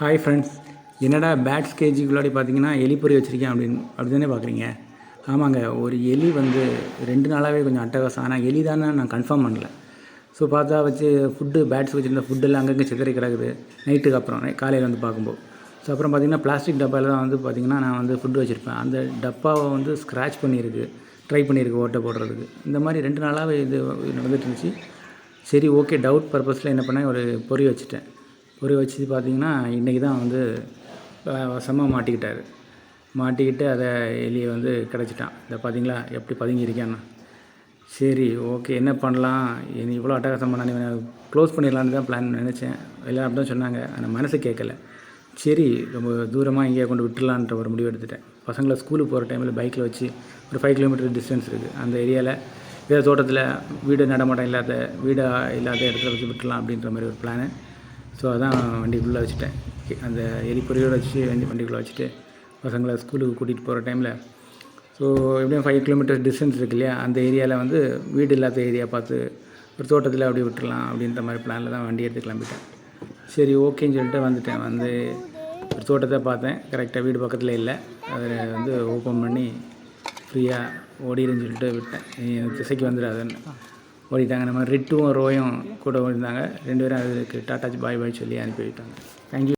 Hi friends, என்னடா bats கேஜிக்குள்ளாடி பார்த்தீங்கன்னா எலி பொறி வச்சுருக்கேன் அப்படி தானே பார்க்குறீங்க. ஆமாங்க, ஒரு எலி வந்து 2 நாளாகவே கொஞ்சம் அட்டகாசம். ஆனால் எலி தானே நான் கன்ஃபார்ம் பண்ணல. ஸோ பார்த்தா வச்சு பேட்ஸ் வச்சுருந்த ஃபுட்டெல்லாம் அங்கங்கே சிதறி கிடக்குது. நைட்டுக்கு அப்புறம் காலையில் வந்து பார்க்கும்போது. ஸோ அப்புறம் பார்த்திங்கன்னா பிளாஸ்டிக் டப்பாவில் தான் வந்து பார்த்திங்கன்னா நான் வந்து ஃபுட்டு வச்சுருப்பேன். அந்த டப்பாவை வந்து ஸ்க்ராட்ச் பண்ணியிருக்கு, ட்ரை பண்ணியிருக்கு ஓட்டை போடுறதுக்கு. இந்த மாதிரி 2 நாளாகவே இது நடந்துட்டு இருந்துச்சு. சரி, ஓகே, டவுட் பர்பஸில் என்ன பண்ணேன், ஒரு பொறி வச்சுட்டேன். பொறி வச்சு பார்த்திங்கன்னா இன்றைக்கி தான் வந்து வசமாக மாட்டிக்கிட்டு அதை எலியை வந்து கிடச்சிட்டான். இதை பார்த்திங்களா எப்படி பதுங்கியிருக்கேன்னு. சரி, ஓகே, என்ன பண்ணலாம், இனி இவ்வளோ அட்டகாசம் பண்ண க்ளோஸ் பண்ணிடலான்னு தான் பிளான் நினச்சேன். எல்லாம் அப்படி தான் சொன்னாங்க, ஆனால் மனசு கேட்கல. சரி, ரொம்ப தூரமாக இங்கேயே கொண்டு விட்டுலான்ற ஒரு முடிவு எடுத்துட்டேன். பசங்களை ஸ்கூலுக்கு போகிற டைமில் பைக்கில் வச்சு ஒரு 5 கிலோமீட்டர் டிஸ்டன்ஸ் இருக்குது. அந்த ஏரியாவில் வேறு தோட்டத்தில் வீடு நடமாட்டம் இல்லாத இடத்துல வச்சு விட்டுலாம் அப்படின்ற மாதிரி ஒரு பிளானு. ஸோ அதான் வண்டிக்குள்ளே வச்சுட்டேன். அந்த எலிப்பொறியோடு வச்சு வண்டிக்குள்ளே வச்சுட்டு பசங்களை ஸ்கூலுக்கு கூட்டிகிட்டு போகிற டைமில் ஸோ எப்படியும் 5 கிலோமீட்டர் டிஸ்டன்ஸ் இருக்கு இல்லையா, அந்த ஏரியாவில் வந்து வீடு இல்லாத ஏரியா பார்த்து ஒரு தோட்டத்தில் அப்படியே விட்டுடலாம் அப்படின்ற மாதிரி பிளானில் தான் வண்டி எடுத்து கிளம்பிட்டேன். சரி, ஓகேன்னு சொல்லிட்டு வந்துட்டேன். வந்து ஒரு தோட்டத்தை பார்த்தேன், கரெக்டாக வீடு பக்கத்தில் இல்லை. அதை வந்து ஓப்பன் பண்ணி ஃப்ரீயாக ஓடிடுன்னு சொல்லிட்டு விட்டேன். திசைக்கு வந்துடாதுன்னு ஓடிட்டாங்க. நம்ம ரிட்டுவும் ரோயும் கூட ஓடிந்தாங்க. 2 பேரும் அதுக்கு டாட்டாச்சு பாய் சொல்லி அனுப்பி வைட்டாங்க. தேங்க்யூ.